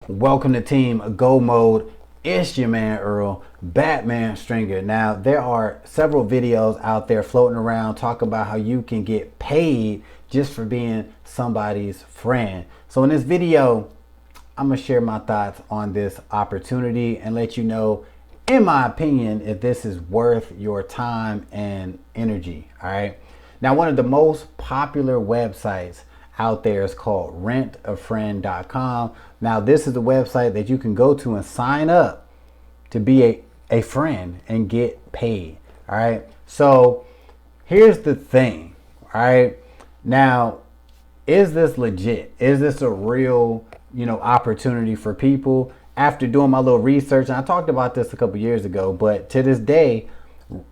Welcome to Team Go Mode. It's your man Earl, Batman Stringer. Now, there are several videos out there floating around talking about how you can get paid just for being somebody's friend. So in this video, I'm going to share my thoughts on this opportunity and let you know, in my opinion, if this is worth your time and energy. All right. Now, one of the most popular websites out there is called rentafriend.com. Now, this is a website that you can go to and sign up to be a friend and get paid. All right. So here's the thing. All right. Now, is this legit? Is this a real, opportunity for people? After doing my little research, and I talked about this a couple years ago, but to this day,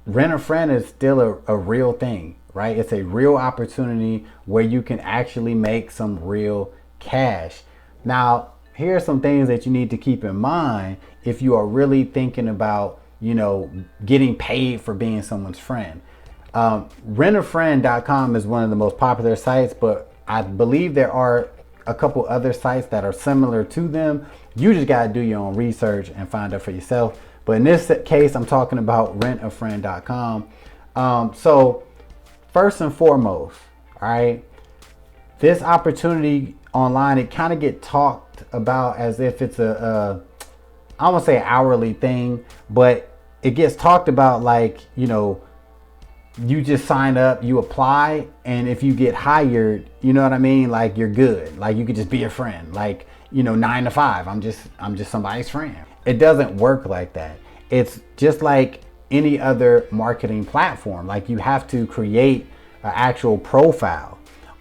Rent a Friend is still a real thing, right? It's a real opportunity where you can actually make some real cash. Now, here are some things that you need to keep in mind if you are really thinking about, getting paid for being someone's friend. Rentafriend.com is one of the most popular sites, but I believe there are a couple other sites that are similar to them. You just got to do your own research and find out for yourself. But in this case, I'm talking about rentafriend.com. So first and foremost, all right, this opportunity online, it kind of get talked about as if it's I won't say an hourly thing, but it gets talked about like, you just sign up, you apply, and if you get hired, you know what I mean? Like, you're good. Like, you could just be a friend. Like, 9 to 5. I'm just somebody's friend. It doesn't work like that. It's just like any other marketing platform. Like, you have to create an actual profile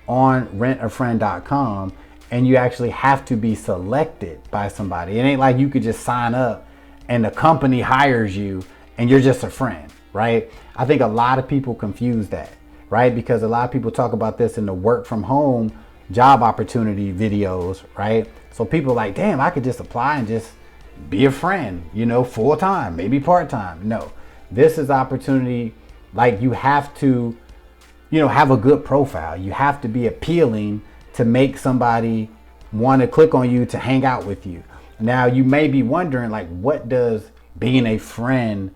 on rentafriend.com, and you actually have to be selected by somebody. It ain't like you could just sign up and the company hires you and you're just a friend, right? I think a lot of people confuse that, right? Because a lot of people talk about this in the work from home job opportunity videos, right? So people are like, damn, I could just apply and just be a friend, full time, maybe part time. No, this is opportunity. Like, you have to, have a good profile. You have to be appealing to make somebody want to click on you to hang out with you. Now, you may be wondering, like, what does being a friend,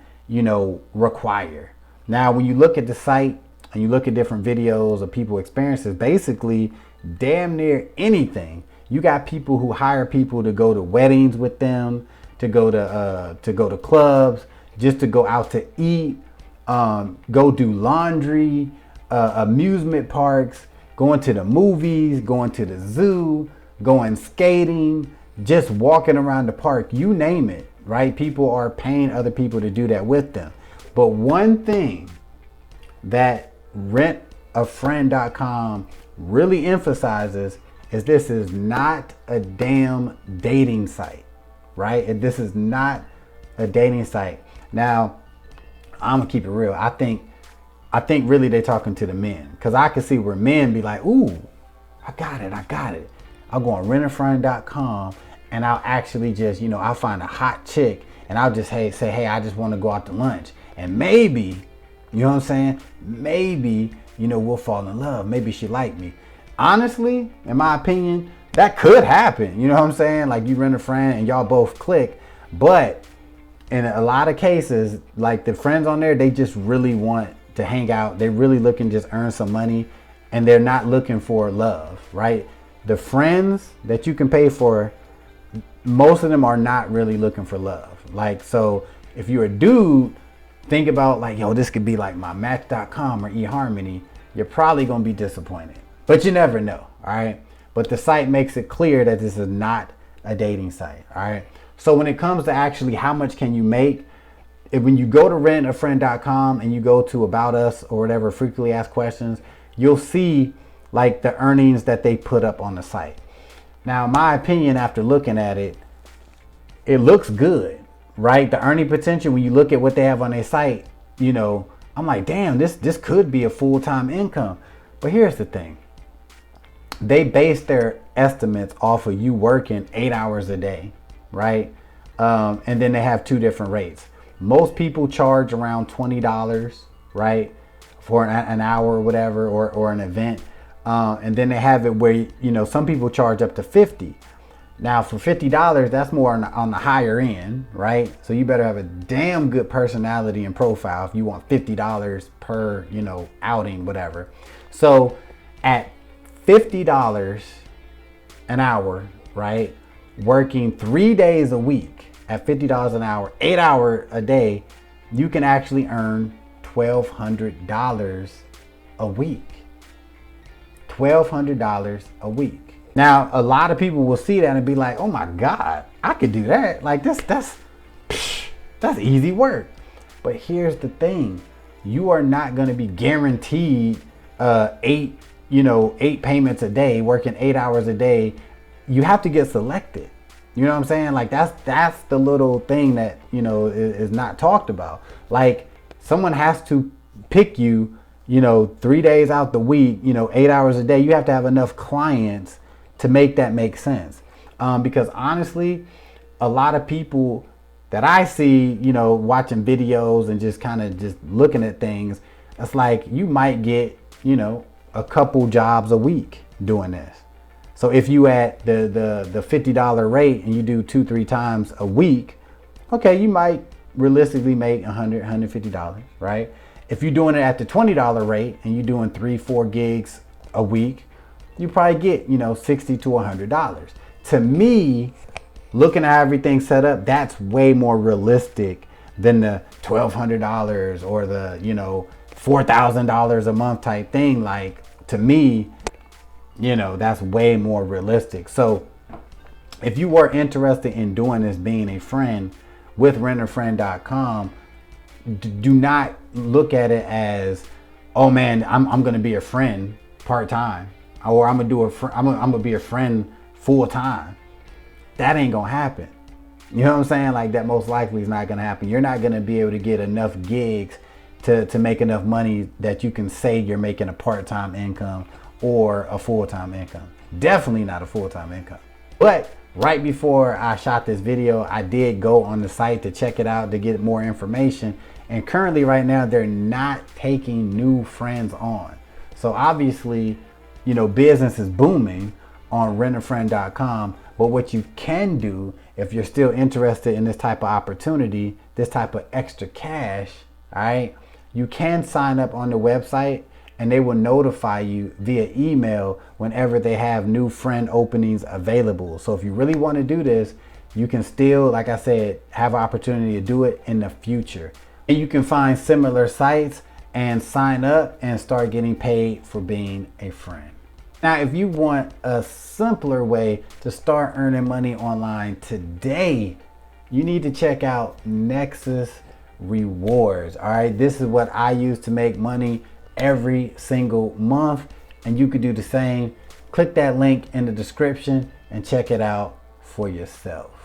require? Now, when you look at the site and you look at different videos of people's experiences, basically damn near anything. You got people who hire people to go to weddings with them, to go to clubs, just to go out to eat, go do laundry, amusement parks, going to the movies, going to the zoo, going skating, just walking around the park, you name it, right? People are paying other people to do that with them. But one thing that rentafriend.com really emphasizes is this is not a damn dating site, right? This is not a dating site. Now, I'm gonna keep it real. I think really they're talking to the men, because I can see where men be like, ooh, I got it. I'll go on rentafriend.com and I'll actually just, I'll find a hot chick and I'll just say, hey, I just want to go out to lunch. And maybe, you know what I'm saying? Maybe, we'll fall in love. Maybe she like me. Honestly, in my opinion, that could happen. You know what I'm saying? Like, you rent a friend and y'all both click. But in a lot of cases, like, the friends on there, they just really want to hang out. They're really looking to just earn some money, and they're not looking for love, right? The friends that you can pay for, most of them are not really looking for love. Like, so if you're a dude, think about like, yo, this could be like my Match.com or eHarmony. You're probably going to be disappointed, but you never know. All right. But the site makes it clear that this is not a dating site. All right. So when it comes to actually how much can you make, when you go to rentafriend.com and you go to About Us or whatever, frequently asked questions, you'll see like the earnings that they put up on the site. Now, in my opinion, after looking at it, it looks good, right? The earning potential, when you look at what they have on their site, I'm like, damn, this could be a full-time income. But here's the thing. They base their estimates off of you working 8 hours a day, right? And then they have two different rates. Most people charge around $20, right, for an hour or whatever, or an event. And then they have it where, some people charge up to $50. Now for $50, that's more on the higher end, right? So you better have a damn good personality and profile if you want $50 per, outing, whatever. So at $50 an hour, right? Working 3 days a week at $50 an hour, 8 hours a day, you can actually earn $1,200 a week. $1,200 a week. Now, a lot of people will see that and be like, oh my God, I could do that. Like that's easy work. But here's the thing. You are not going to be guaranteed eight payments a day, working 8 hours a day. You have to get selected. You know what I'm saying? Like that's the little thing that, is not talked about. Like someone has to pick you, 3 days out the week, 8 hours a day. You have to have enough clients to make that make sense. Because honestly, a lot of people that I see, watching videos and just kind of just looking at things, it's like you might get, a couple jobs a week doing this. So if you at the $50 rate and you do 2-3 times a week, okay, you might realistically make $150, right? If you're doing it at the $20 rate and you're doing 3-4 gigs a week, you probably get, $60 to $100. To me, looking at everything set up, that's way more realistic than the $1,200 or the, $4,000 a month type thing. Like, to me, that's way more realistic. So if you were interested in doing this, being a friend with renterfriend.com, do not look at it as, oh man, I'm going to be a friend part-time, or I'm gonna be a friend full-time. That ain't gonna happen. You know what I'm saying? Like, that most likely is not gonna happen. You're not gonna be able to get enough gigs to make enough money that you can say you're making a part-time income or a full-time income. Definitely not a full-time income. But right before I shot this video, I did go on the site to check it out to get more information. And currently right now, they're not taking new friends on. So obviously, business is booming on renterfriend.com. But what you can do, if you're still interested in this type of opportunity, this type of extra cash, all right, you can sign up on the website and they will notify you via email whenever they have new friend openings available. So if you really want to do this, you can still, like I said, have an opportunity to do it in the future. And you can find similar sites and sign up and start getting paid for being a friend. Now, if you want a simpler way to start earning money online today, you need to check out Nexus Rewards. All right, this is what I use to make money every single month, and you could do the same. Click that link in the description and check it out for yourself.